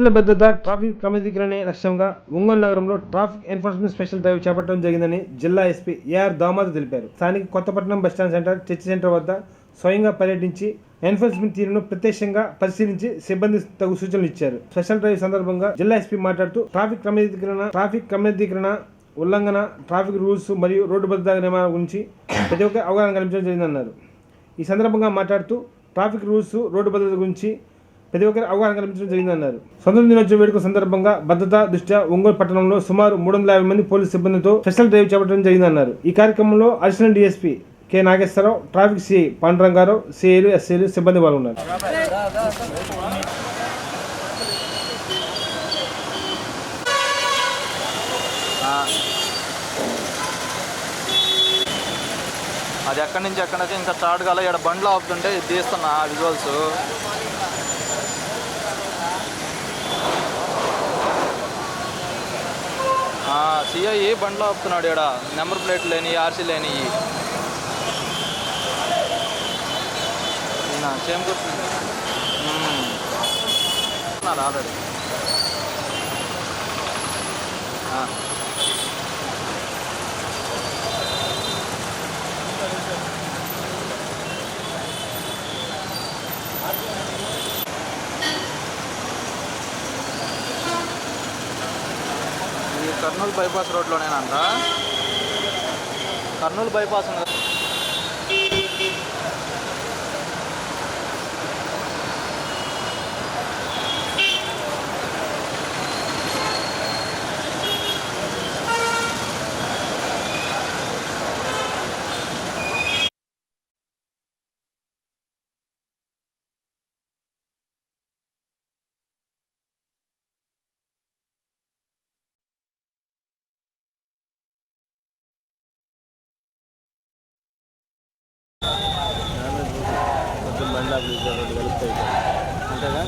ప్రజల భద్రత, ట్రాఫిక్ క్రమశిక్షణనే లక్ష్యంగా ఒంగోలు నగరంలో ట్రాఫిక్ ఎన్ఫోర్స్మెంట్ స్పెషల్ డ్రైవ్ చేపట్టడం జరిగిందని జిల్లా ఎస్పీ ఏఆర్ దామోదర్ తెలిపారు. స్థానిక Kothapatnam bus stand centre, church centre వద్ద స్వయంగా పర్యటించి ఎన్ఫోర్స్మెంట్ తీరును ప్రత్యక్షంగా పరిశీలించి సిబ్బంది తగు సూచనలు ఇచ్చారు. స్పెషల్ డ్రైవ్ సందర్భంగా జిల్లా ఎస్పీ మాట్లాడుతూ ట్రాఫిక్ క్రమశిక్షణ ఉల్లంఘన, ట్రాఫిక్ రూల్స్ మరియు రోడ్డు భద్రతా నియమాల గురించి ప్రతి ఒక్క అవగాహన కల్పించడం జరిగిందన్నారు. ఈ సందర్భంగా మాట్లాడుతూ ట్రాఫిక్ రూల్స్, రోడ్డు భద్రత గురించి ప్రతి ఒక్కరి అవగాహన కల్పించడం జరిగిందన్నారు. స్వతంత్ర దినోత్సవ వేడుక సందర్భంగా భద్రతా దృష్ట్యా ఒంగోలు పట్టణంలో సుమారు 350 మంది పోలీసు సిబ్బందితో స్పెషల్ డ్రైవ్ చేపట్టడం జరిగిందన్నారు. ఈ కార్యక్రమంలో additional DSP K Nageswararao, traffic CI Pandurangarao, సిఐలు, ఎస్ఐలు, సిబ్బంది పాల్గొన్నారు. అది ఎక్కడి నుంచి ఎక్కడికి ఇంకా స్టార్ట్ కాలే. ఇక్కడ బండ్లు ఆపుతుంటే తీస్తున్నా విజువల్స్. సిఐ బండ్లు ఆపుతున్నాడు. ఇక్కడ నెంబర్ ప్లేట్ లేని, ఆర్సీ లేని చేమకూరుతుంది ఆల్రెడీ. కర్నూలు బైపాస్ రోడ్లోనేనంట. కర్నూలు బైపాస్ ఉంది. అంతేగా.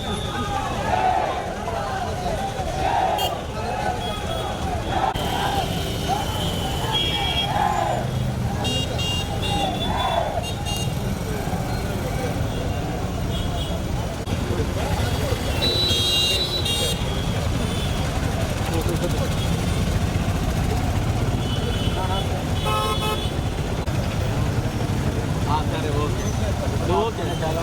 సరే, ఓకే చాలా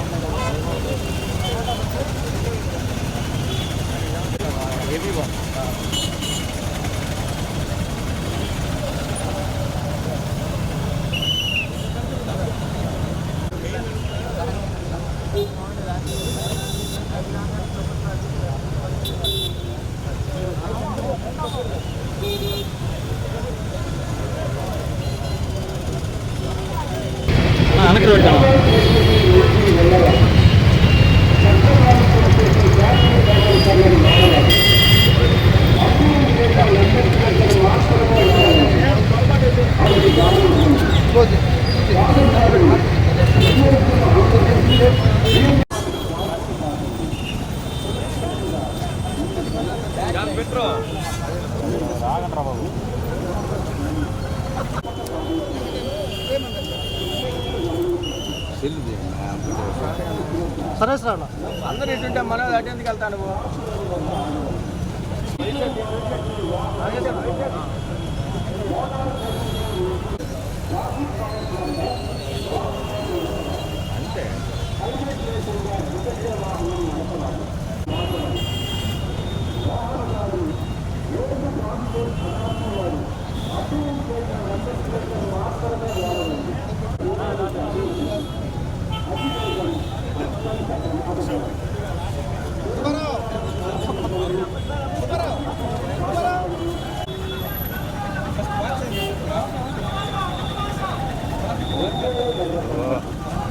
వెనక్కి పెట్టాను. సరే సార్, అందరూ ఇటుంటే మనం అటు ఎందుకు వెళ్తాను. అంతే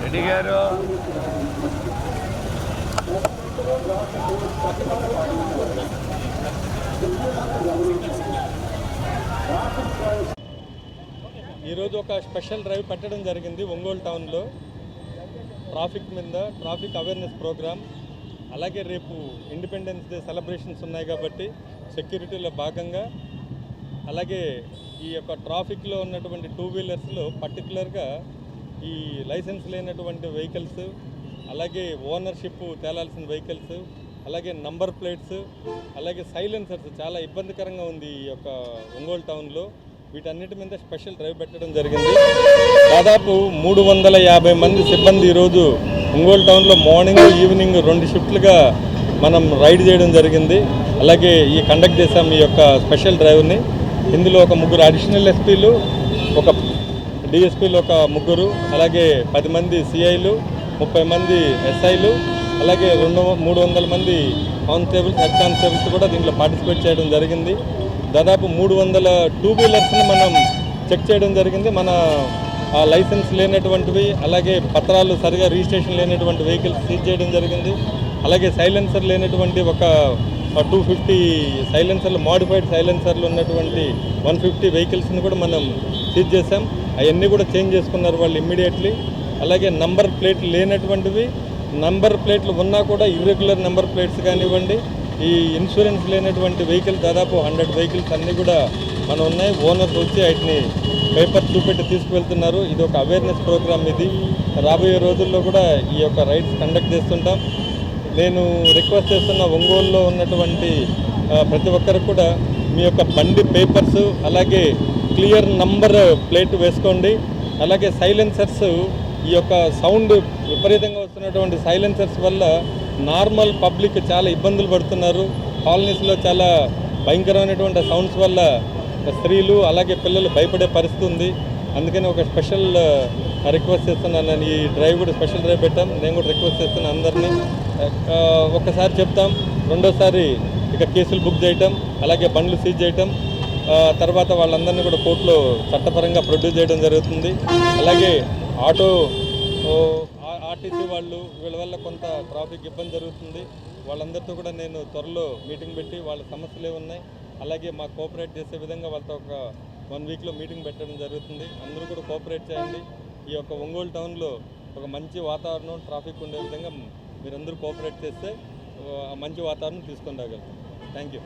రెడ్డి గారు. ఈరోజు ఒక స్పెషల్ డ్రైవ్ పెట్టడం జరిగింది ఒంగోలు టౌన్లో. ట్రాఫిక్ మీద ట్రాఫిక్ అవేర్నెస్ ప్రోగ్రామ్. అలాగే రేపు ఇండిపెండెన్స్ డే సెలబ్రేషన్స్ ఉన్నాయి కాబట్టి సెక్యూరిటీలో భాగంగా, అలాగే ఈ యొక్క ట్రాఫిక్లో ఉన్నటువంటి 2 వీలర్స్లో పర్టికులర్గా ఈ లైసెన్స్ లేనటువంటి వెహికల్స్, అలాగే ఓనర్షిప్ తేలాల్సిన వెహికల్స్, అలాగే నంబర్ ప్లేట్స్, అలాగే సైలెన్సర్స్ చాలా ఇబ్బందికరంగా ఉంది ఈ యొక్క ఒంగోలు టౌన్లో. వీటన్నిటి మీద స్పెషల్ డ్రైవ్ పెట్టడం జరిగింది. దాదాపు 350 మంది సిబ్బంది ఈరోజు ఒంగోలు టౌన్లో మార్నింగ్ ఈవినింగ్ 2 షిఫ్ట్లుగా మనం రైడ్ చేయడం జరిగింది. అలాగే ఈ కండక్ట్ చేసాం ఈ యొక్క స్పెషల్ డ్రైవ్ని. ఇందులో ఒక 3 అడిషనల్ ఎస్పీలు, ఒక డిఎస్పీలు, ఒక 3, అలాగే 10 మంది సిఐలు, 30 మంది ఎస్ఐలు, అలాగే 300 మంది కానిస్టేబుల్స్, హెడ్ కానిస్టేబుల్స్ కూడా దీంట్లో పార్టిసిపేట్ చేయడం జరిగింది. దాదాపు 300 2 వీలర్స్ని మనం చెక్ చేయడం జరిగింది. మన లైసెన్స్ లేనటువంటివి, అలాగే పత్రాలు సరిగా రిజిస్ట్రేషన్ లేనటువంటి వెహికల్స్ సీజ్ చేయడం జరిగింది. అలాగే సైలెన్సర్ లేనటువంటి ఒక 250 సైలెన్సర్లు, మాడిఫైడ్ సైలెన్సర్లు ఉన్నటువంటి 150 వెహికల్స్ని కూడా మనం సీజ్ చేసాం. అవన్నీ కూడా చేంజ్ చేసుకున్నారు వాళ్ళు ఇమ్మీడియట్లీ. అలాగే నంబర్ ప్లేట్లు లేనటువంటివి, నంబర్ ప్లేట్లు ఉన్నా కూడా ఇర్రెగ్యులర్ నెంబర్ ప్లేట్స్ కానివ్వండి, ఈ ఇన్సూరెన్స్ లేనటువంటి వెహికల్స్ దాదాపు 100 వెహికల్స్ అన్నీ కూడా మనం ఉన్నాయి. ఓనర్స్ వచ్చి వాటిని పేపర్ చూపెట్టి తీసుకువెళ్తున్నారు. ఇది ఒక అవేర్నెస్ ప్రోగ్రామ్. ఇది రాబోయే రోజుల్లో కూడా ఈ యొక్క రైడ్స్ కండక్ట్ చేస్తుంటాం. నేను రిక్వెస్ట్ చేస్తున్న ఒంగోలులో ఉన్నటువంటి ప్రతి ఒక్కరికి కూడా మీ యొక్క బండి పేపర్స్, అలాగే క్లియర్ నంబర్ ప్లేట్ వేసుకోండి. అలాగే సైలెన్సర్స్, ఈ యొక్క సౌండ్ విపరీతంగా వస్తున్నటువంటి సైలెన్సర్స్ వల్ల నార్మల్ పబ్లిక్ చాలా ఇబ్బందులు పడుతున్నారు. కాలనీస్లో చాలా భయంకరమైనటువంటి సౌండ్స్ వల్ల స్త్రీలు అలాగే పిల్లలు భయపడే పరిస్థితి ఉంది. అందుకని ఒక స్పెషల్ రిక్వెస్ట్ చేస్తున్నాను. నేను ఈ డ్రైవ్ కూడా స్పెషల్ డ్రైవ్ పెట్టాం. నేను కూడా రిక్వెస్ట్ చేస్తున్నాను అందరినీ. ఒక్కసారి చెప్తాం, రెండోసారి ఇక కేసులు బుక్ చేయటం, అలాగే బండ్లు సీజ్ చేయటం, తర్వాత వాళ్ళందరినీ కూడా కోర్టులో చట్టపరంగా ప్రొడ్యూస్ చేయడం జరుగుతుంది. అలాగే ఆర్టీసీ వాళ్ళు వీళ్ళ వల్ల కొంత ట్రాఫిక్ ఇబ్బంది జరుగుతుంది. వాళ్ళందరితో కూడా నేను త్వరలో మీటింగ్ పెట్టి వాళ్ళ సమస్యలు ఏమున్నాయి, అలాగే మాకు కోఆపరేట్ చేసే విధంగా వాళ్ళతో ఒక 1 వీక్లో మీటింగ్ పెట్టడం జరుగుతుంది. అందరూ కూడా కోఆపరేట్ చేయండి. ఈ యొక్క ఒంగోలు టౌన్లో ఒక మంచి వాతావరణం, ట్రాఫిక్ ఉండే విధంగా మీరందరూ కోఆపరేట్ చేస్తే మంచి వాతావరణం తీసుకొని రాగలుగుతాం. Thank you.